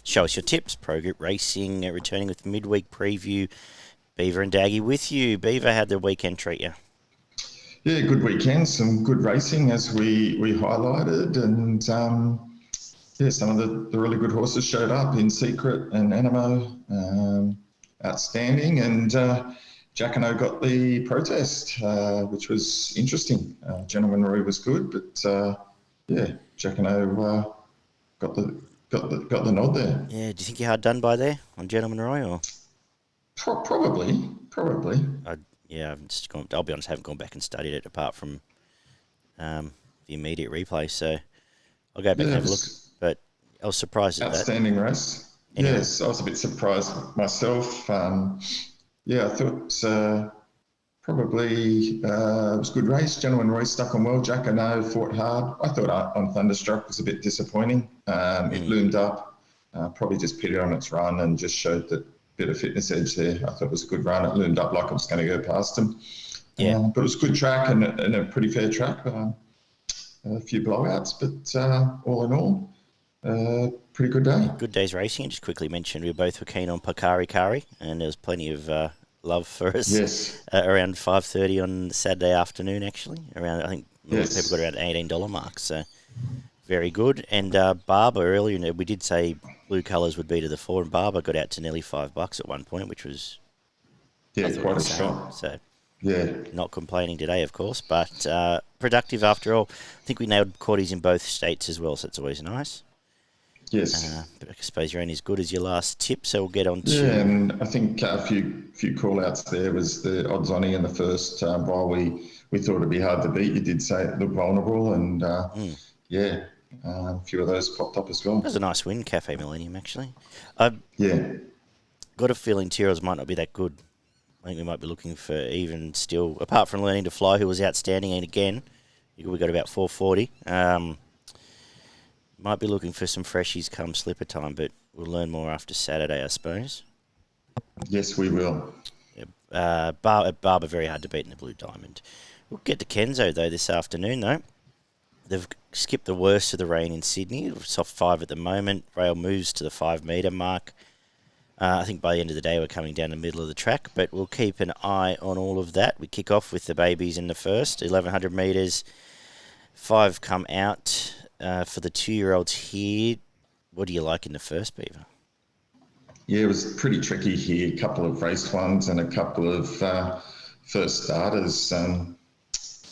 Show us your tips. Pro Group Racing returning with the midweek preview. Beaver and Daggy with you. Beaver, how'd the weekend treat you? Yeah, good weekend. Some good racing as we highlighted, and some of the really good horses showed up in Secret and Animo, outstanding, and Jack and O got the protest, which was interesting. Gentleman Roy was good, but Jack and O got the nod there. Yeah, do you think you're hard done by there on Gentleman Roy, or? Probably. I'll be honest, I haven't gone back and studied it apart from the immediate replay, so I'll go back and have a look. But I was surprised at that. Outstanding race. Anyway. Yes, I was a bit surprised myself. I thought probably it was a good race. Gentleman Roy stuck on well. Jack and O fought hard. I thought on Thunderstruck was a bit disappointing. It loomed up, probably just pitted on its run and just showed that bit of fitness edge there. I thought it was a good run. It loomed up like it was going to go past him. But it was a good track and a pretty fair track. A few blowouts, but all in all, pretty good day. Good day's racing. And just quickly mentioned we both were keen on Pakari Kari, and there was plenty of love for us. Yes. Around 5:30 on Saturday afternoon, actually. Around, I think most people got around $18 mark, so very good. And Barber earlier, we did say blue colours would be to the fore, and Barber got out to nearly $5 at one point, which was quite a shot. So not complaining today, of course, but productive after all. I think we nailed quarties in both states as well, so it's always nice. Yes. But I suppose you're only as good as your last tip, so we'll get on to... Yeah, and I think a few call-outs there was the odds-on in the first. While we thought it'd be hard to beat, you did say it looked vulnerable, and a few of those popped up as well. That was a nice win, Cafe Millennium, actually. Got a feeling Tyrrells might not be that good. I think we might be looking for even still, apart from Learning to Fly, who was outstanding, and again, we got about 440. Might be looking for some freshies come slipper time, but we'll learn more after Saturday, I suppose. Yes, we will. Yeah, Barber very hard to beat in the Blue Diamond. We'll get to Kenzo, though, this afternoon, though. They've skipped the worst of the rain in Sydney. Soft 5 at the moment. Rail moves to the 5 metre mark. I think by the end of the day we're coming down the middle of the track, but we'll keep an eye on all of that. We kick off with the babies in the first, 1,100 metres. 5 come out for the 2-year-olds here. What do you like in the first, Beaver? Yeah, it was pretty tricky here. A couple of race ones and a couple of first starters.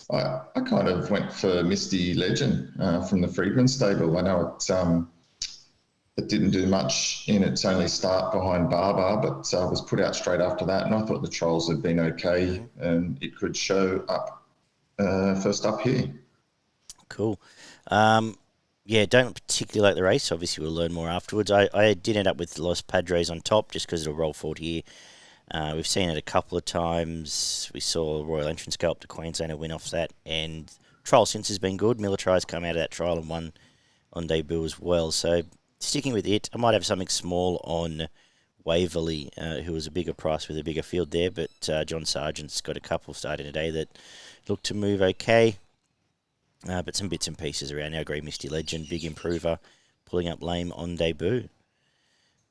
I kind of went for Misty Legend from the Friedman stable. I know it didn't do much in its only start behind Barber, but was put out straight after that, and I thought the trials had been okay, and it could show up first up here. Cool. Don't particularly like the race. Obviously, we'll learn more afterwards. I did end up with Los Padres on top just because it'll roll forward here. We've seen it a couple of times. We saw Royal Entrance go up to Queensland and win off that. And trial since has been good. Militari's come out of that trial and won on debut as well. So sticking with it, I might have something small on Waverley, who was a bigger price with a bigger field there. But John Sargent's got a couple starting today that look to move okay. But some bits and pieces around. I agree, Misty Legend, big improver, pulling up lame on debut.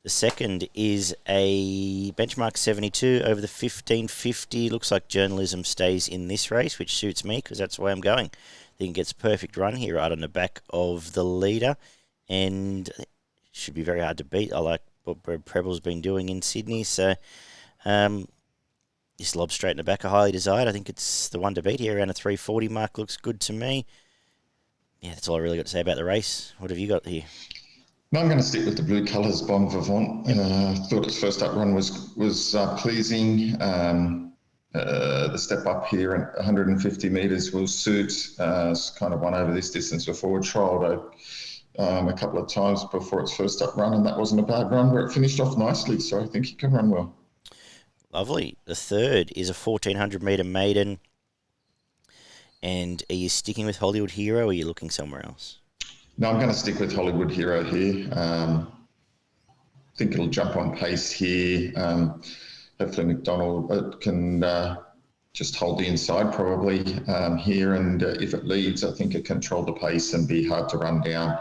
The second is a benchmark 72 over the 1550. Looks like journalism stays in this race, which suits me because that's why I'm going. I think it gets a perfect run here right on the back of the leader and should be very hard to beat. I like what Brad Preble's been doing in Sydney. So this lob straight in the back are highly desired. I think it's the one to beat here around a 340 mark. Looks good to me. Yeah, that's all I really got to say about the race. What have you got here? No, I'm going to stick with the blue colours, Bon Vivant. Thought its first up run was pleasing. The step up here at 150 metres will suit. It's kind of won over this distance before. Trialled a couple of times before its first up run, and that wasn't a bad run where it finished off nicely, so I think it can run well. Lovely. The third is a 1,400 metre maiden. And are you sticking with Hollywood Hero or are you looking somewhere else? No, I'm going to stick with Hollywood Hero here. I think it'll jump on pace here. Hopefully McDonald can just hold the inside probably here, and if it leads, I think it control the pace and be hard to run down.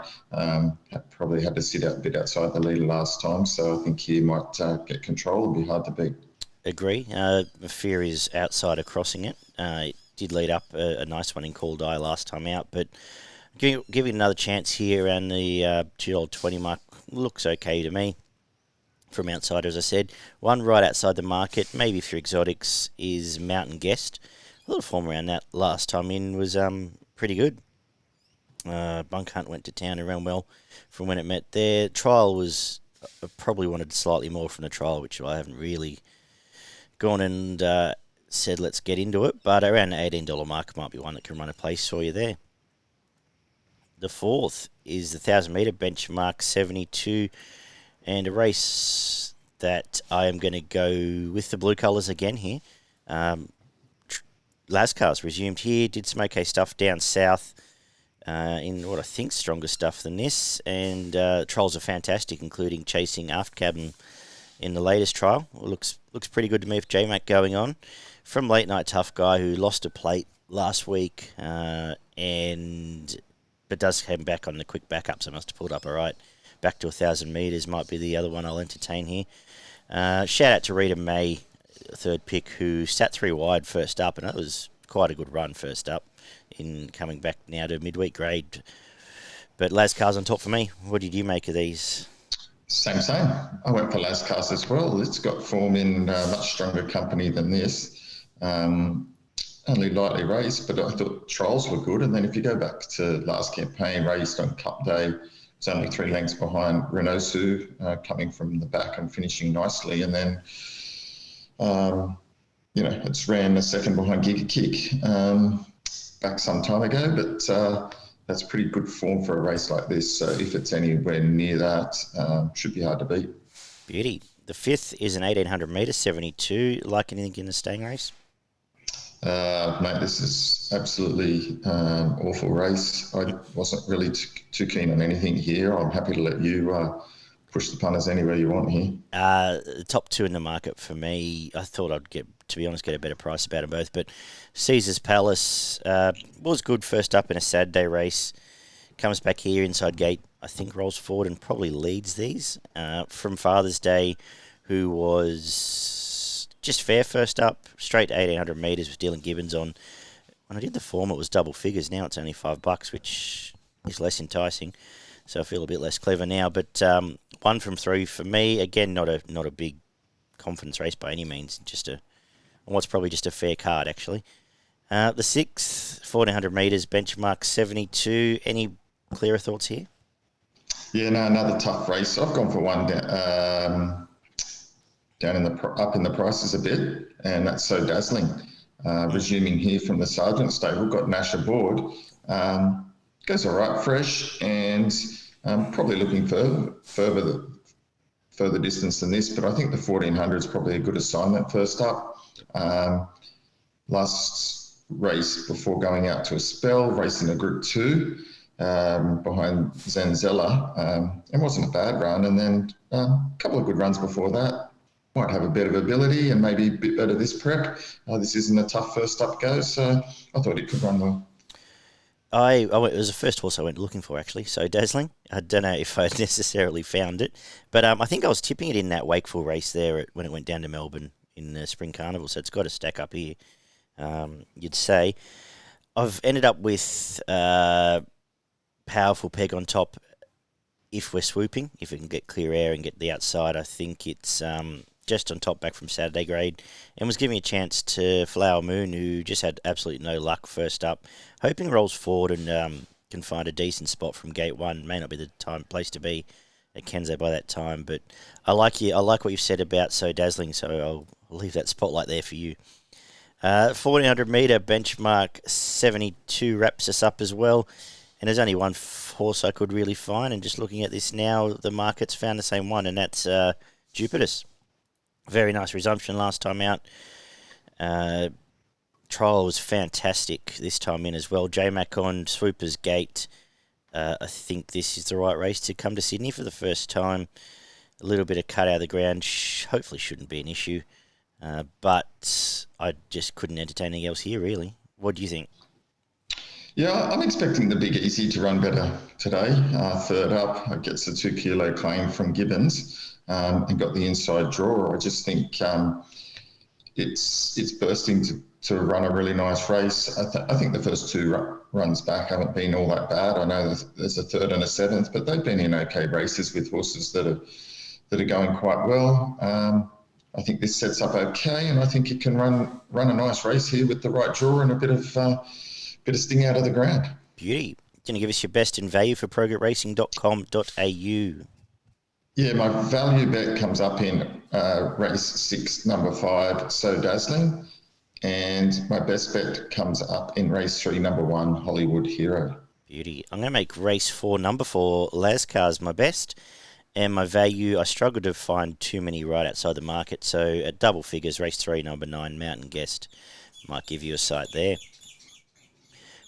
Probably had to sit out a bit outside the leader last time, so I think he might get control and be hard to beat. Agree. My fear is outsider crossing it. It did lead up a nice one in Call Die last time out, but give it another chance here, and the $2.20 mark looks okay to me. From outside, as I said. One right outside the market, maybe for exotics, is Mountain Guest. A little form around that last time in was pretty good. Bunk Hunt went to town and ran well from when it met there. Trial was, I probably wanted slightly more from the trial, which I haven't really gone and said let's get into it, but around the $18 mark might be one that can run a place for you there. The fourth is the 1,000 metre benchmark 72, and a race that I am going to go with the blue colours again here. Lascars resumed here, did some okay stuff down south in what I think stronger stuff than this, and trials are fantastic, including chasing aft cabin in the latest trial. It looks pretty good to me with J-Mac going on. From Late Night Tough Guy, who lost a plate last week, but does come back on the quick backup, so must have pulled up all right. Back to 1,000 metres might be the other one I'll entertain here. Shout out to Rita May, third pick, who sat 3 wide first up, and that was quite a good run first up in coming back now to midweek grade. But Lascars on top for me. What did you make of these? Same. I went for Lascars as well. It's got form in much stronger company than this. Only lightly raced, but I thought trials were good. And then if you go back to last campaign, raced on Cup Day, it's only 3 lengths behind Renosu, coming from the back and finishing nicely. And then, it's ran a second behind Giga Kick back some time ago, but that's pretty good form for a race like this. So if it's anywhere near that, should be hard to beat. Beauty. The fifth is an 1,800 metre 72. Like anything in the staying race? Mate, this is absolutely awful race. I wasn't really too keen on anything here. I'm happy to let you push the punters anywhere you want here. The top 2 in the market for me, I thought I'd get a better price about them both. But Caesar's Palace was good first up in a Saturday race. Comes back here inside gate, I think rolls forward and probably leads these. From Father's Day, who was just fair first up, straight to 1,800 metres with Dylan Gibbons on. When I did the form, it was double figures. Now it's only $5, which is less enticing. So I feel a bit less clever now. But 1 from 3 for me. Again, not a big confidence race by any means. What's probably just a fair card, actually. The 6th, 1,400 metres, benchmark 72. Any clearer thoughts here? Yeah, no, another tough race. I've gone for one up in the prices a bit, and that's So Dazzling. Resuming here from the Sergeant stable, got Nash aboard. Goes all right, fresh, and probably looking further distance than this, but I think the 1,400 is probably a good assignment first up. Last race before going out to a spell, racing a Group 2 behind Zanzella. It wasn't a bad run, and then a couple of good runs before that. Might have a bit of ability and maybe a bit better this prep. This isn't a tough first up go, so I thought it could run well. It was the first horse I went looking for, actually, So Dazzling. I don't know if I necessarily found it, but I think I was tipping it in that Wakeful race there when it went down to Melbourne in the Spring Carnival, so it's got to stack up here, you'd say. I've ended up with Powerful Peg on top if we're swooping, if we can get clear air and get the outside. I think it's just on top back from Saturday grade, and was giving a chance to Flower Moon, who just had absolutely no luck first up. Hoping rolls forward and can find a decent spot from gate 1. May not be the place to be at Kenzo by that time, but I like what you've said about So Dazzling, so I'll leave that spotlight there for you. 1,400 metre benchmark 72 wraps us up as well, and there's only one horse I could really find, and just looking at this now, the market's found the same one, and that's Jupiter's. Very nice resumption last time out. Trial was fantastic this time in as well. J-Mac on Swooper's Gate. I think this is the right race to come to Sydney for the first time. A little bit of cut out of the ground hopefully shouldn't be an issue. But I just couldn't entertain anything else here, really. What do you think? Yeah, I'm expecting the Big Easy to run better today. Third up, it gets a 2 kilo claim from Gibbons and got the inside draw. I just think it's bursting to run a really nice race. I think the first two runs back haven't been all that bad. I know there's a third and a seventh, but they've been in okay races with horses that are going quite well. I think this sets up okay, and I think it can run a nice race here with the right draw and a bit of sting out of the ground. Beauty. Going to give us your best in value for progretracing.com.au. Yeah, my value bet comes up in race 6, number 5, So Dazzling. And my best bet comes up in race 3, number 1, Hollywood Hero. Beauty. I'm going to make race 4, number 4, Lascars my best. And my value, I struggled to find too many right outside the market. So at double figures, race 3, number 9, Mountain Guest might give you a sight there.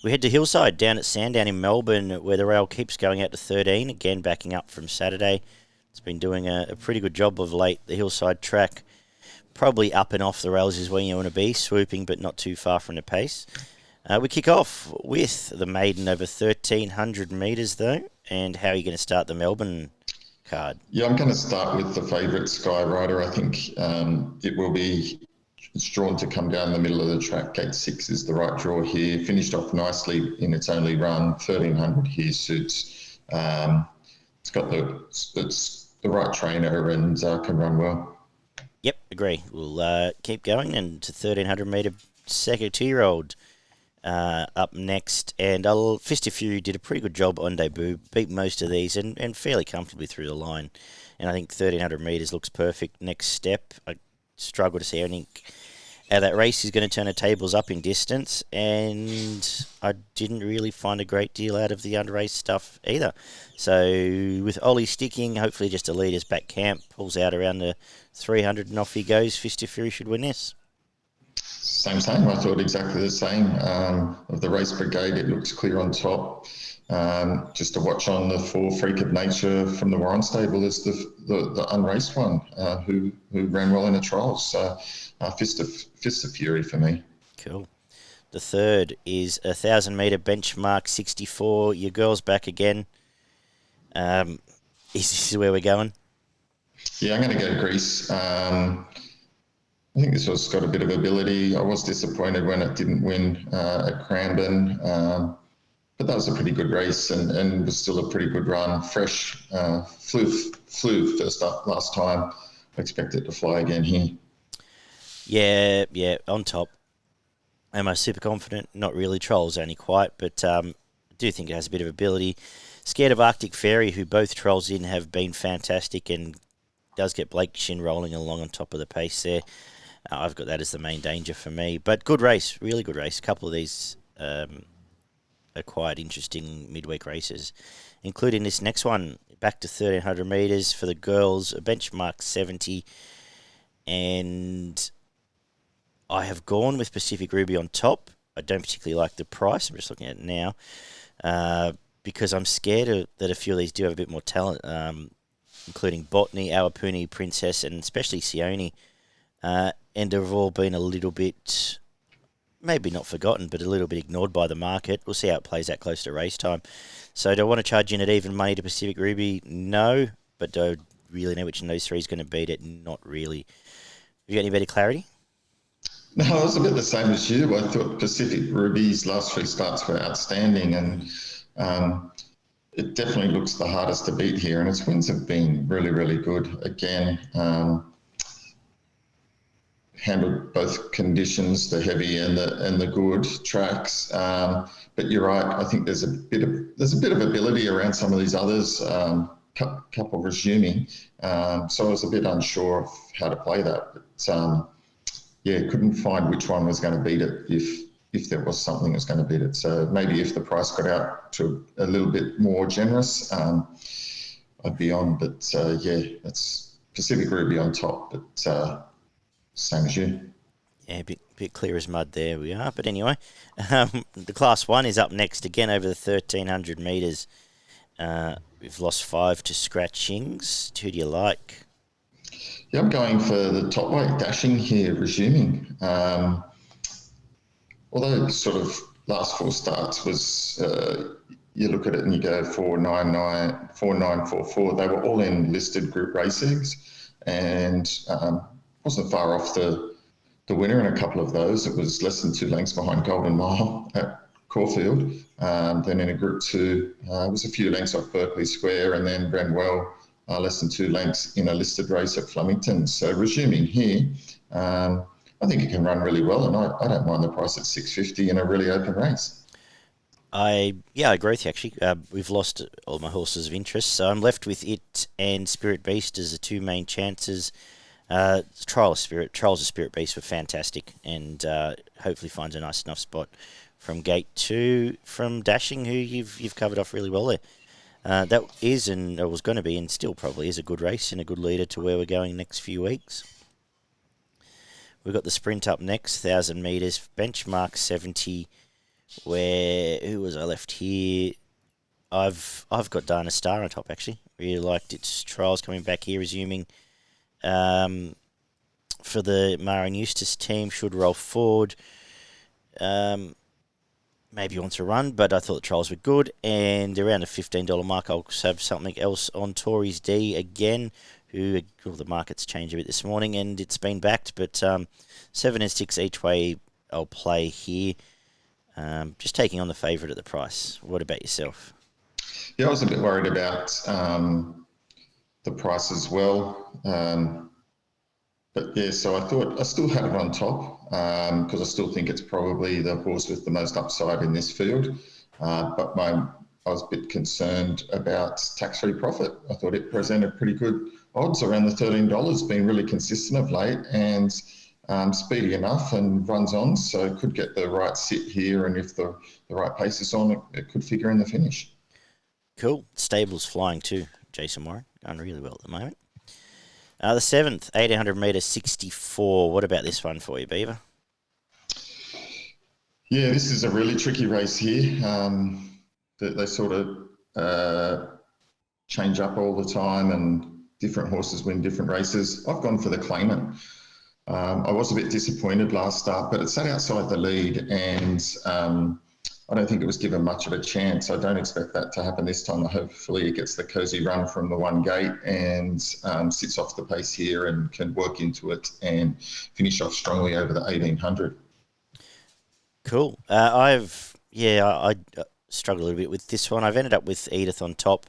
We head to Hillside down at Sandown in Melbourne, where the rail keeps going out to 13, again backing up from Saturday. It's been doing a pretty good job of late. The Hillside track, probably up and off the rails is where you want to be, swooping but not too far from the pace. We kick off with the maiden over 1,300 metres though. And how are you going to start the Melbourne card? Yeah, I'm going to start with the favourite Sky Rider. I think it's drawn to come down the middle of the track. Gate 6 is the right draw here. Finished off nicely in its only run. 1,300 here suits. It's got the right trainer and can run well. Yep, agree. We'll keep going and to 1,300 metre second 2-year-old up next. And Fistoffury did a pretty good job on debut, beat most of these and fairly comfortably through the line. And I think 1,300 metres looks perfect. Next step, I struggle to see anything how that race is going to turn the tables up in distance, and I didn't really find a great deal out of the under-race stuff either. So with Ollie sticking, hopefully just a leader's back camp, pulls out around the 300 and off he goes. Fistoffury should win this. Same. I thought exactly the same. Of the race brigade, it looks clear on top. Just to watch on the 4 Freak of Nature from the Warren stable is the unraced one who ran well in the trials. So Fistoffury for me. Cool. The third is 1,000 metre benchmark 64. Your girl's back again. Is this where we're going? Yeah, I'm going to go Greece. I think this one's got a bit of ability. I was disappointed when it didn't win at Cranbourne, but that was a pretty good race and was still a pretty good run. Fresh, flew first up last time. I expect it to fly again here. Yeah, on top. Am I super confident? Not really. Trolls only quite, but I do think it has a bit of ability. Scared of Arctic Fairy, who both trolls in have been fantastic and does get Blake Shin rolling along on top of the pace there. I've got that as the main danger for me. But good race, really good race. A couple of these are quite interesting midweek races, including this next one, back to 1,300 metres for the girls, a benchmark 70. And I have gone with Pacific Ruby on top. I don't particularly like the price. I'm just looking at it now because I'm scared that a few of these do have a bit more talent, including Botany, Awapuni, Princess, and especially Sione. And have all been a little bit, maybe not forgotten, but a little bit ignored by the market. We'll see how it plays out close to race time. So do I want to charge in at even money to Pacific Ruby? No. But do I really know which of those three is going to beat it? Not really. Have you got any better clarity? No, I was a bit the same as you. I thought Pacific Ruby's last 3 starts were outstanding, and it definitely looks the hardest to beat here, and its wins have been really, really good. Again, handled both conditions, the heavy and the good tracks. But you're right. I think there's a bit of ability around some of these others. Couple resuming. So I was a bit unsure of how to play that. But couldn't find which one was going to beat it if there was something that was going to beat it. So maybe if the price got out to a little bit more generous, I'd be on. But it's Pacific Ruby on top. But same as you. Yeah, a bit clear as mud there we are. But anyway, the Class 1 is up next again over the 1,300 metres. We've lost 5 to scratchings. Who do you like? Yeah, I'm going for the top weight dashing here, resuming. Although sort of last four starts was, you look at it and you go 499, 4944. They were all in listed group racings, and wasn't far off the winner in a couple of those. It was less than 2 lengths behind Golden Mile at Caulfield. Then in a group two, it was a few lengths off Berkeley Square, and then ran well, less than 2 lengths in a listed race at Flemington. So resuming here, I think it can run really well, and I don't mind the price at $6.50 in a really open race. I agree with you, actually. We've lost all my horses of interest, so I'm left with it and Spirit Beast as the two main chances. Trials of Spirit Beast were fantastic, and hopefully finds a nice enough spot from gate 2 from Dashing, who you've covered off really well there. That is, and it was going to be, and still probably is, a good race and a good leader to where we're going next few weeks. We've got the sprint up next, 1,000 metres, benchmark 70. Who was I left here? I've got Dana Star on top, actually. Really liked its trials coming back here, resuming. For the Mara and Eustace team, should roll forward. Maybe he wants to run, but I thought the trials were good. And around the $15 mark, I'll have something else on Tories D again, who the market's changed a bit this morning, and it's been backed. But 7 and 6 each way, I'll play here. Just taking on the favourite at the price. What about yourself? Yeah, I was a bit worried about the price as well. But yeah, so I thought I still had it on top because I still think it's probably the horse with the most upside in this field. But I was a bit concerned about tax-free profit. I thought it presented pretty good odds around the $13, been really consistent of late and speedy enough and runs on. So could get the right sit here, and if the right pace is on, it could figure in the finish. Cool. Stable's flying too, Jason Warren. Going really well at the moment. The 7th, 1,800 metres, 64. What about this one for you, Beaver? Yeah, this is a really tricky race here. They sort of change up all the time, and different horses win different races. I've gone for the Claimant. I was a bit disappointed last start, but it sat outside the lead, and I don't think it was given much of a chance. I don't expect that to happen this time. Hopefully it gets the cosy run from the one gate and sits off the pace here and can work into it and finish off strongly over the 1,800. Cool. I struggled a little bit with this one. I've ended up with Edith on top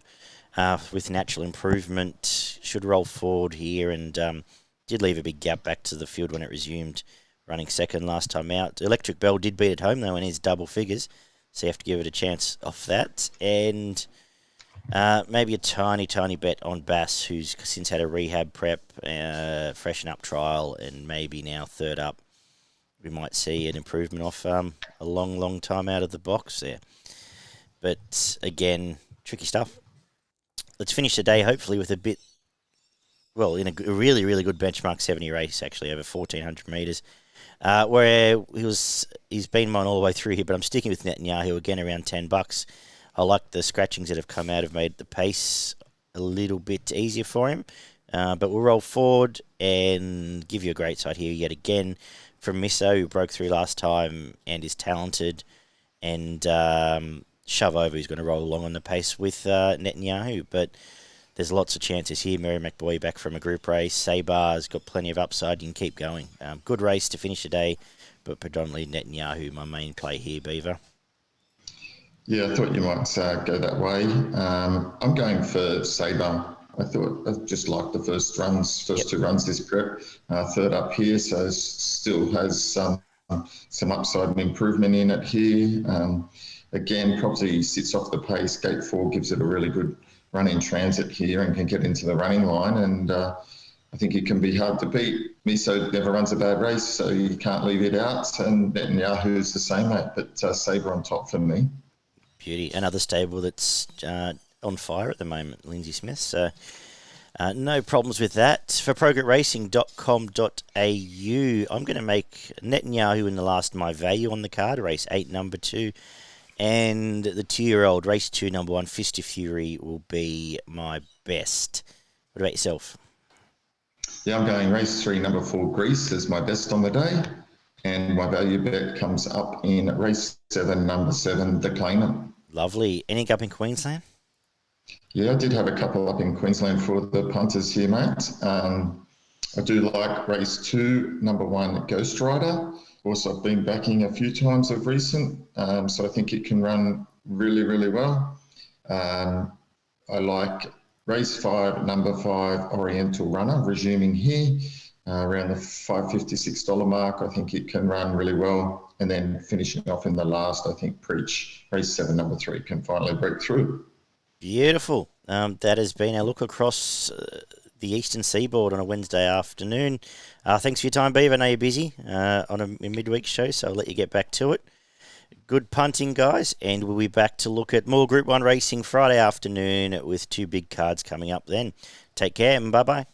with Natural Improvement. Should roll forward here, and did leave a big gap back to the field when it resumed running second last time out. Electric Bell did beat at home, though, and is double figures. So you have to give it a chance off that. And maybe a tiny bet on Bass, who's since had a rehab prep, freshen up trial, and maybe now third up. We might see an improvement off a long time out of the box there. But again, tricky stuff. Let's finish the day hopefully with in a really, really good benchmark 70 race, actually, over 1,400 metres. Where he's been mine all the way through here, but I'm sticking with Netanyahu again around $10. I like the scratchings that have come out, have made the pace a little bit easier for him. But we'll roll forward and give you a great side here yet again from Misso, who broke through last time and is talented, and Shove Over, who's going to roll along on the pace with Netanyahu. But there's lots of chances here. Mary McBoy back from a group race. Sabar's got plenty of upside. You can keep going. Good race to finish the day, but predominantly Netanyahu, my main play here, Beaver. Yeah, I thought you might go that way. I'm going for Sabar. I just liked the first two runs this prep. Third up here, so still has some upside and improvement in it here. Again, probably sits off the pace. Gate 4 gives it a really good run in transit here and can get into the running line, and I think it can be hard to beat. Miso never runs a bad race, so you can't leave it out, and Netanyahu's the same, mate, but Sabre on top for me. Beauty. Another stable that's on fire at the moment, Lindsay Smith, so no problems with that. For progretracing.com.au, I'm going to make Netanyahu in the last my value on the card, race 8, number 2. And the 2-year-old, race 2, number 1, Fistoffury will be my best. What about yourself? Yeah, I'm going race 3, number 4, Greece is my best on the day. And my value bet comes up in race 7, number 7, The Claimant. Lovely. Any up in Queensland? Yeah, I did have a couple up in Queensland for the punters here, mate. I do like race 2, number 1, Ghost Rider. Also, I've been backing a few times of recent, so I think it can run really, really well. I like race 5, number 5, Oriental Runner, resuming here around the $556 mark. I think it can run really well. And then finishing off in the last, I think Preach, race 7, number 3, can finally break through. Beautiful. That has been our look across the eastern seaboard on a Wednesday afternoon. Thanks for your time, Beaver. I know you're busy on a midweek show, so I'll let you get back to it. Good punting, guys, and we'll be back to look at more Group 1 racing Friday afternoon with 2 big cards coming up then. Take care and bye-bye.